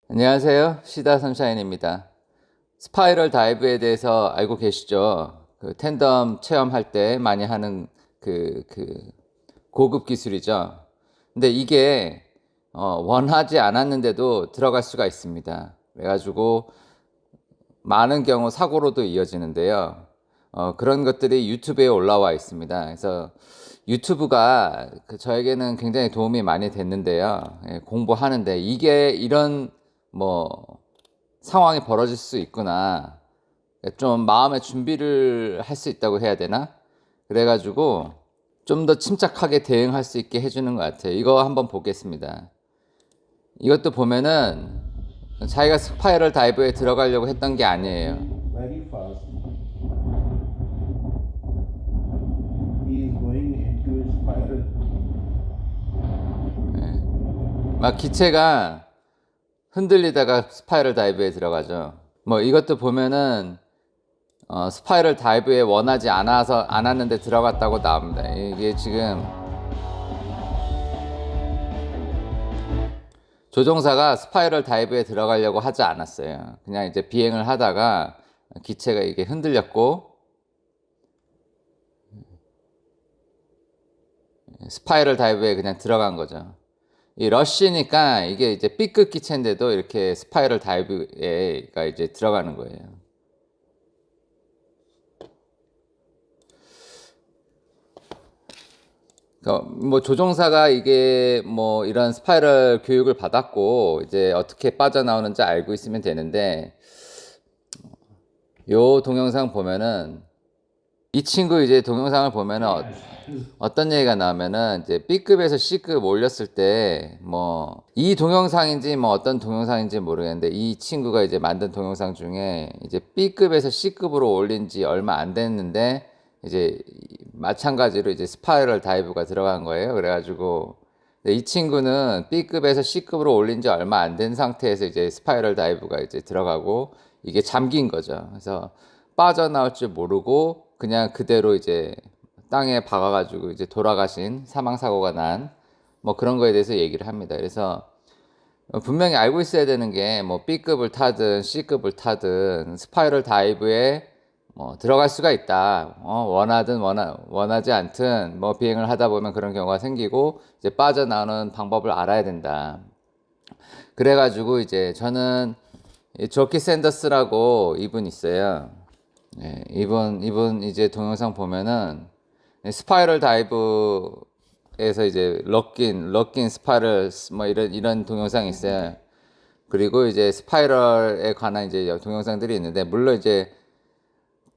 안녕하세요. 시다 선샤인입니다. 스파이럴 다이브에 대해서 알고 계시죠? 그 텐덤 체험할 때 많이 하는 그 고급 기술이죠. 근데 이게 원하지 않았는데도 들어갈 수가 있습니다. 그래가지고 많은 경우 사고로도 이어지는데요. 그런 것들이 유튜브에 올라와 있습니다. 그래서 유튜브가 저에게는 굉장히 도움이 많이 됐는데요. 예, 공부하는데 이게 이런 뭐 상황이 벌어질 수 있구나. 좀 마음의 준비를 할 수 있다고 해야 되나? 그래가지고 좀 더 침착하게 대응할 수 있게 해주는 것 같아요. 이거 한번 보겠습니다. 이것도 보면은 자기가 스파이럴 다이브에 들어가려고 했던 게 아니에요. Very fast. He is going into a spiral. 막 기체가 흔들리다가 스파이럴 다이브에 들어가죠. 뭐 이것도 보면은 스파이럴 다이브에 원하지 않았는데 들어갔다고 나옵니다. 이게 지금 조종사가 스파이럴 다이브에 들어가려고 하지 않았어요. 그냥 이제 비행을 하다가 기체가 이게 흔들렸고 스파이럴 다이브에 그냥 들어간 거죠. 이 러쉬니까 이게 이제 B급 기체인데도 이렇게 스파이럴 다이브에가 이제 들어가는 거예요. 뭐 조종사가 이게 뭐 이런 스파이럴 교육을 받았고 이제 어떻게 빠져나오는지 알고 있으면 되는데, 요 동영상 보면은 이 친구 이제 동영상을 보면은 어떤 얘기가 나오면은 이제 B급에서 C급 올렸을 때 뭐 이 동영상인지 뭐 어떤 동영상인지 모르겠는데 이 친구가 이제 만든 동영상 중에 이제 B급에서 C급으로 올린 지 얼마 안 됐는데 이제 마찬가지로 이제 스파이럴 다이브가 들어간 거예요. 그래가지고 이 친구는 B급에서 C급으로 올린 지 얼마 안 된 상태에서 이제 스파이럴 다이브가 이제 들어가고 이게 잠긴 거죠. 그래서 빠져나올 줄 모르고 그냥 그대로 이제 땅에 박아가지고 이제 돌아가신 사망 사고가 난 뭐 그런 거에 대해서 얘기를 합니다. 그래서 분명히 알고 있어야 되는 게 뭐 B급을 타든 C급을 타든 스파이럴 다이브에 뭐 들어갈 수가 있다. 원하든 원하지 않든 뭐 비행을 하다 보면 그런 경우가 생기고 이제 빠져나오는 방법을 알아야 된다. 그래가지고 이제 저는 조키 샌더스라고 이분 있어요. 네, 이분 이제 동영상 보면은 스파이럴 다이브에서 이제 럭킨 스파이럴 뭐 이런 동영상이 있어요. 그리고 이제 스파이럴에 관한 이제 동영상들이 있는데, 물론 이제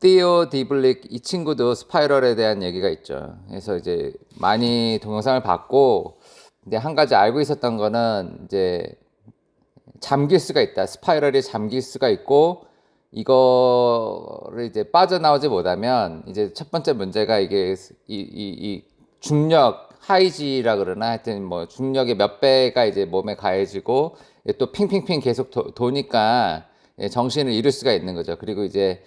티오 디블릭 이 친구도 스파이럴에 대한 얘기가 있죠. 그래서 이제 많이 동영상을 봤고, 근데 한 가지 알고 있었던 거는 이제 잠길 수가 있다. 스파이럴이 잠길 수가 있고 이거를 이제 빠져나오지 못하면 이제 첫 번째 문제가 이게 이 중력 하이지라 그러나 하여튼 뭐 중력의 몇 배가 이제 몸에 가해지고 또 핑핑핑 계속 도니까 정신을 잃을 수가 있는 거죠. 그리고 이제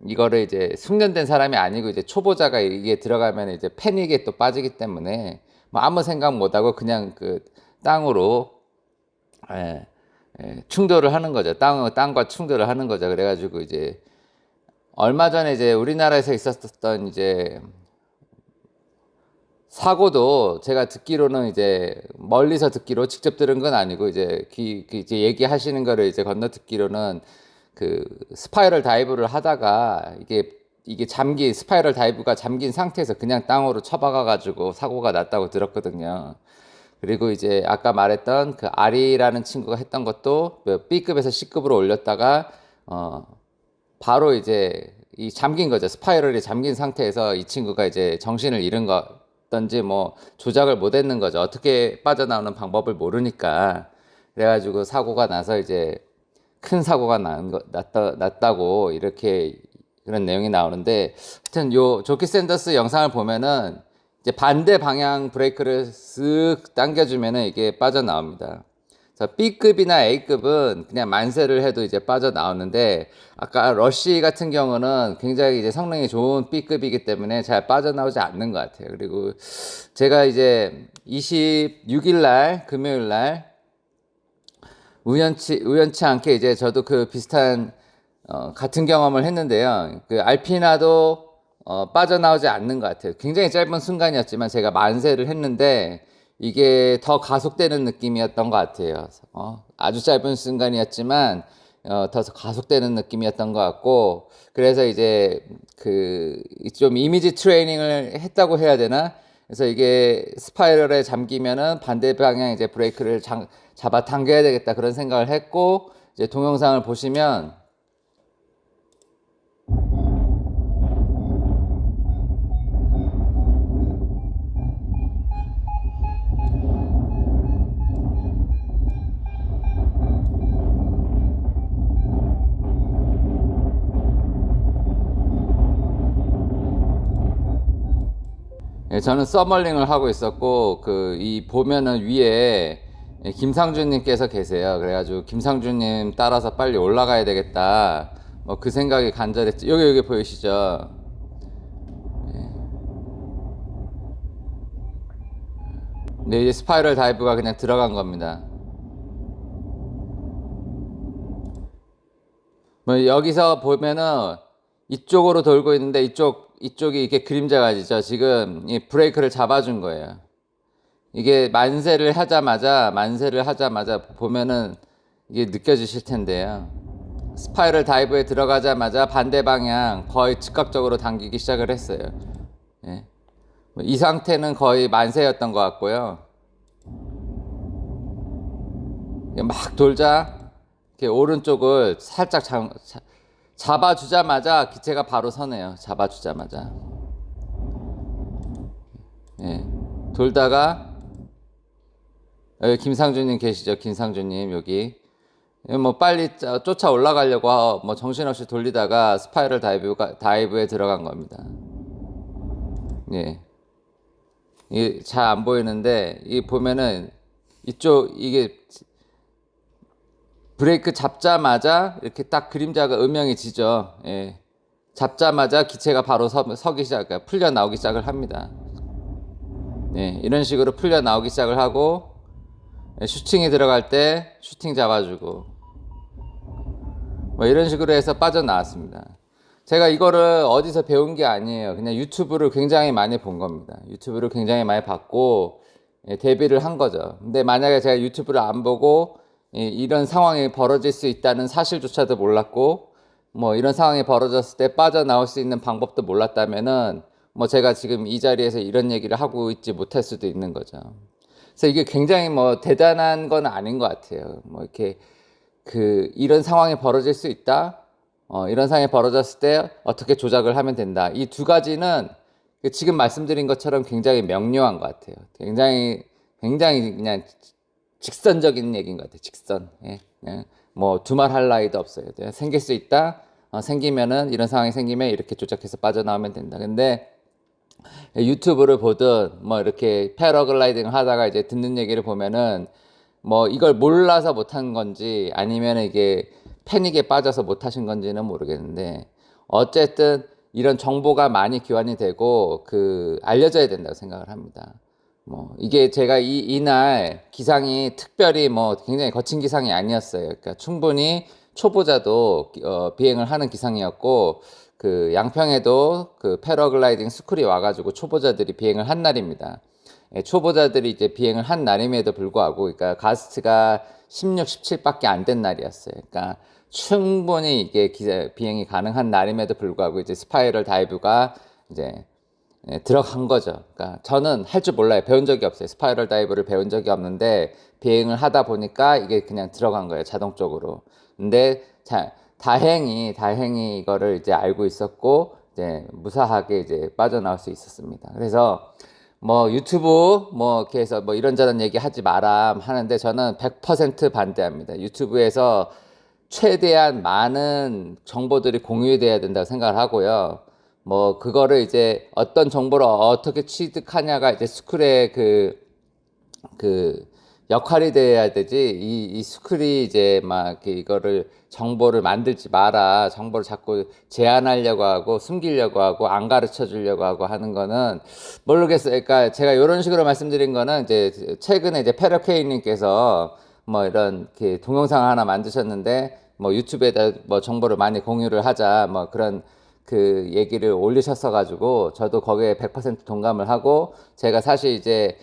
이거를 이제 숙련된 사람이 아니고 이제 초보자가 이게 들어가면 이제 패닉에 또 빠지기 때문에 뭐 아무 생각 못하고 그냥 그 땅으로 예, 충돌을 하는 거죠. 땅과 충돌을 하는 거죠. 그래가지고 이제 얼마 전에 이제 우리나라에서 있었던 이제 사고도 제가 듣기로는 이제 멀리서 듣기로 직접 들은 건 아니고 이제 이제 얘기하시는 거를 이제 건너 듣기로는 그 스파이럴 다이브를 하다가 이게 스파이럴 다이브가 잠긴 상태에서 그냥 땅으로 처박아 가지고 사고가 났다고 들었거든요. 그리고 이제 아까 말했던 그 아리라는 친구가 했던 것도 B급에서 C급으로 올렸다가 바로 이제 이 잠긴 거죠. 스파이럴이 잠긴 상태에서 이 친구가 이제 정신을 잃은 거든지 뭐 조작을 못 했는 거죠. 어떻게 빠져나오는 방법을 모르니까. 그래가지고 사고가 나서 이제 큰 사고가 났다고 이렇게 그런 내용이 나오는데, 하여튼 요 조키 샌더스 영상을 보면은 이제 반대 방향 브레이크를 쓱 당겨주면은 이게 빠져나옵니다. 그래서 B급이나 A급은 그냥 만세를 해도 이제 빠져나오는데, 아까 러쉬 같은 경우는 굉장히 이제 성능이 좋은 B급이기 때문에 잘 빠져나오지 않는 것 같아요. 그리고 제가 이제 26일 날, 금요일 날, 우연치 않게 이제 저도 그 비슷한 같은 경험을 했는데요. 그 알피나도 빠져나오지 않는 것 같아요. 굉장히 짧은 순간이었지만 제가 만세를 했는데 이게 더 가속되는 느낌이었던 것 같아요. 아주 짧은 순간이었지만 더 가속되는 느낌이었던 것 같고, 그래서 이제 그 좀 이미지 트레이닝을 했다고 해야 되나? 그래서 이게 스파이럴에 잠기면은 반대 방향 이제 브레이크를 잡아 당겨야 되겠다, 그런 생각을 했고, 이제 동영상을 보시면 저는 서멀링을 하고 있었고, 이 보면은 위에 김상준님께서 계세요. 그래가지고 김상준님 따라서 빨리 올라가야 되겠다, 뭐 그 생각이 간절했죠. 여기 보이시죠? 네, 이제 스파이럴 다이브가 그냥 들어간 겁니다. 뭐 여기서 보면은 이쪽으로 돌고 있는데 이쪽이 이렇게 그림자가 지죠. 지금 이 브레이크를 잡아준 거예요. 이게 만세를 하자마자 보면은 이게 느껴지실 텐데요. 스파이럴 다이브에 들어가자마자 반대 방향 거의 즉각적으로 당기기 시작을 했어요. 예. 이 상태는 거의 만세였던 것 같고요. 막 돌자 이렇게 오른쪽을 살짝 잡아주자마자 기체가 바로 서네요. 잡아주자마자. 예. 돌다가 여기 김상준님 계시죠? 김상준님 여기. 뭐 빨리 쫓아 올라가려고 뭐 정신없이 돌리다가 스파이럴 다이브에 들어간 겁니다. 예. 이게 잘 안 보이는데 이 보면은 이게 브레이크 잡자마자 이렇게 딱 그림자가 음영이 지죠. 예. 잡자마자 기체가 바로 서기 풀려 나오기 시작을 합니다. 예. 이런 식으로 풀려 나오기 시작을 하고, 슈팅이 들어갈 때 슈팅 잡아주고, 뭐 이런 식으로 해서 빠져나왔습니다. 제가 이거를 어디서 배운 게 아니에요. 그냥 유튜브를 굉장히 많이 본 겁니다. 유튜브를 굉장히 많이 봤고 대비를 한 거죠. 근데 만약에 제가 유튜브를 안 보고 이런 상황이 벌어질 수 있다는 사실조차도 몰랐고, 뭐 이런 상황이 벌어졌을 때 빠져나올 수 있는 방법도 몰랐다면은 뭐 제가 지금 이 자리에서 이런 얘기를 하고 있지 못할 수도 있는 거죠. 그래서 이게 굉장히 뭐 대단한 건 아닌 것 같아요. 뭐 이렇게 이런 상황이 벌어질 수 있다. 이런 상황이 벌어졌을 때 어떻게 조작을 하면 된다. 이 두 가지는 지금 말씀드린 것처럼 굉장히 명료한 것 같아요. 굉장히 그냥 직선적인 얘기인 것 같아요. 직선. 예. 뭐 두말 할 나위도 없어요. 생길 수 있다. 생기면은 이런 상황이 생기면 이렇게 조작해서 빠져나오면 된다. 근데 유튜브를 보든 뭐 이렇게 패러글라이딩을 하다가 이제 듣는 얘기를 보면은 뭐 이걸 몰라서 못한 건지 아니면 이게 패닉에 빠져서 못하신 건지는 모르겠는데, 어쨌든 이런 정보가 많이 교환이 되고 알려져야 된다고 생각을 합니다. 뭐 이게 제가 이날 기상이 특별히 뭐 굉장히 거친 기상이 아니었어요. 그러니까 충분히 초보자도 비행을 하는 기상이었고, 그 양평에도 그 패러글라이딩 스쿨이 와가지고 초보자들이 비행을 한 날입니다. 예, 초보자들이 이제 비행을 한 날임에도 불구하고, 그러니까 가스트가 16, 17밖에 안 된 날이었어요. 그러니까 충분히 이게 비행이 가능한 날임에도 불구하고 이제 스파이럴 다이브가 이제 들어간 거죠. 그러니까 저는 할 줄 몰라요. 배운 적이 없어요. 스파이럴 다이브를 배운 적이 없는데 비행을 하다 보니까 이게 그냥 들어간 거예요. 자동적으로. 근데 다행히 이거를 이제 알고 있었고 이제 무사하게 이제 빠져나올 수 있었습니다. 그래서 뭐 유튜브 뭐 이렇게 해서 뭐 이런저런 얘기 하지 마라 하는데 저는 100% 반대합니다. 유튜브에서 최대한 많은 정보들이 공유돼야 된다고 생각을 하고요. 뭐 그거를 이제 어떤 정보를 어떻게 취득하냐가 이제 스쿨의 그 역할이 돼야 되지. 이 스쿨이 이제 막 이렇게 이거를 정보를 만들지 마라. 정보를 자꾸 제한하려고 하고 숨기려고 하고 안 가르쳐 주려고 하고 하는 거는 모르겠어요. 그러니까 제가 이런 식으로 말씀드린 거는 이제 최근에 이제 페러케이님께서 뭐 이런 이렇게 동영상 하나 만드셨는데 뭐 유튜브에다 뭐 정보를 많이 공유를 하자 뭐 그런 그 얘기를 올리셨어 가지고 저도 거기에 100% 동감을 하고 제가 사실 이제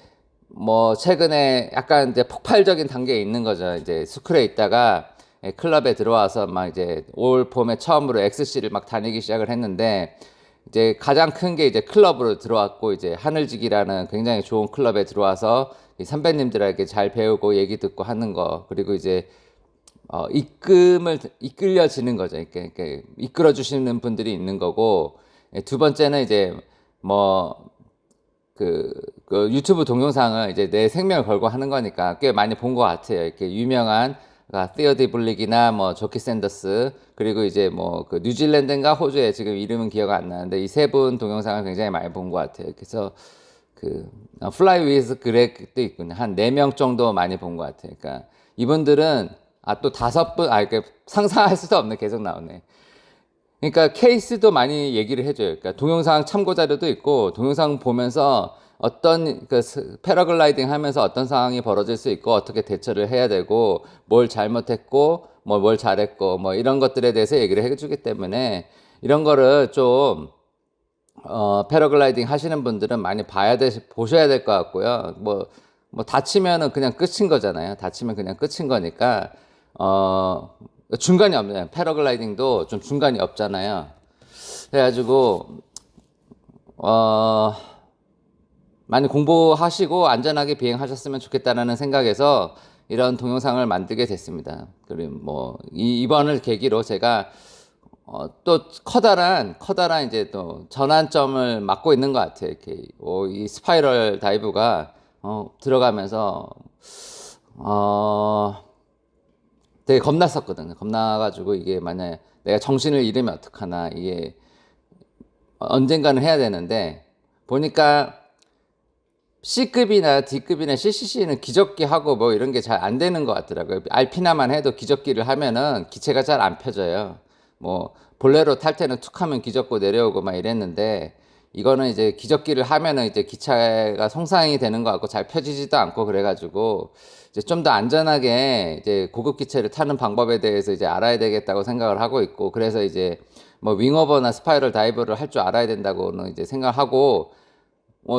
뭐 최근에 약간 이제 폭발적인 단계에 있는 거죠. 이제 스쿨에 있다가 클럽에 들어와서 막 이제 올 봄에 처음으로 XC를 막 다니기 시작을 했는데 이제 가장 큰 게 이제 클럽으로 들어왔고 이제 하늘지기라는 굉장히 좋은 클럽에 들어와서 이 선배님들에게 잘 배우고 얘기 듣고 하는 거 그리고 이제 이끌려지는 거죠. 이렇게 이끌어 주시는 분들이 있는 거고 두 번째는 이제 뭐 그 유튜브 동영상을 이제 내 생명을 걸고 하는 거니까 꽤 많이 본 것 같아요. 이렇게 유명한 티어디 블릭이나 뭐 조키 샌더스 그리고 이제 뭐 그 뉴질랜드인가 호주에 지금 이름은 기억 안 나는데 이 세 분 동영상을 굉장히 많이 본 것 같아요. 그래서 그 플라이 위즈 그렉도 있군요. 한 4명 정도 많이 본 것 같아요. 그러니까 이분들은 또 5분 이렇게 상상할 수도 없네. 계속 나오네. 그러니까 케이스도 많이 얘기를 해줘요. 그러니까 동영상 참고 자료도 있고 동영상 보면서 어떤 패러글라이딩 하면서 어떤 상황이 벌어질 수 있고 어떻게 대처를 해야 되고 뭘 잘못했고 뭐 뭘 잘했고 뭐 이런 것들에 대해서 얘기를 해주기 때문에 이런 거를 좀 패러글라이딩 하시는 분들은 많이 보셔야 될 것 같고요. 뭐 다치면은 그냥 끝인 거잖아요. 다치면 그냥 끝인 거니까 중간이 없네요. 패러글라이딩도 좀 중간이 없잖아요. 그래가지고 많이 공부하시고 안전하게 비행하셨으면 좋겠다라는 생각에서 이런 동영상을 만들게 됐습니다. 그리고 뭐 이번을 계기로 제가 또 커다란 이제 또 전환점을 맞고 있는 것 같아요. 이렇게 이 스파이럴 다이브가 들어가면서 되게 겁났었거든요. 겁나가지고 이게 만약에 내가 정신을 잃으면 어떡하나 이게 언젠가는 해야 되는데 보니까 C급이나 D급이나 CCC는 기적기 하고 뭐 이런 게 잘 안 되는 것 같더라고요. 알피나만 해도 기적기를 하면은 기체가 잘 안 펴져요. 뭐 볼레로 탈 때는 툭 하면 기적고 내려오고 막 이랬는데 이거는 이제 기적기를 하면은 이제 기차가 손상이 되는 것 같고 잘 펴지지도 않고 그래가지고 이제 좀 더 안전하게 이제 고급 기체를 타는 방법에 대해서 이제 알아야 되겠다고 생각을 하고 있고 그래서 이제 뭐 윙오버나 스파이럴 다이브를 할 줄 알아야 된다고는 이제 생각하고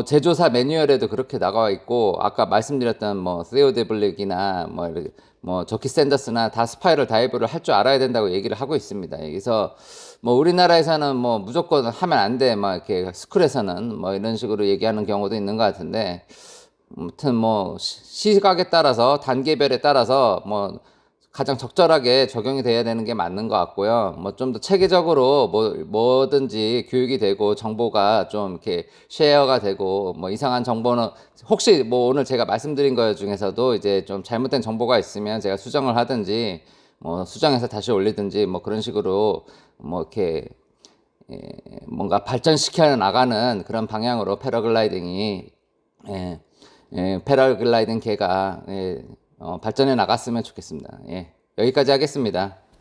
제조사 매뉴얼에도 그렇게 나와 있고 아까 말씀드렸던 뭐 세오데 블랙이나 뭐 저키 샌더스나 다 스파이럴 다이브를 할 줄 알아야 된다고 얘기를 하고 있습니다. 그래서 뭐 우리나라에서는 뭐 무조건 하면 안 돼, 막 이렇게 스쿨에서는 뭐 이런 식으로 얘기하는 경우도 있는 것 같은데, 아무튼 뭐 시각에 따라서 단계별에 따라서 뭐 가장 적절하게 적용이 돼야 되는 게 맞는 것 같고요. 뭐 좀 더 체계적으로 뭐든지 교육이 되고 정보가 좀 이렇게 쉐어가 되고 뭐 이상한 정보는 혹시 뭐 오늘 제가 말씀드린 것 중에서도 이제 좀 잘못된 정보가 있으면 제가 수정을 하든지 뭐 수정해서 다시 올리든지 뭐 그런 식으로 뭐 이렇게 뭔가 발전시켜 나가는 그런 방향으로 패러글라이딩이 패러글라이딩 계가 발전해 나갔으면 좋겠습니다. 여기까지 하겠습니다.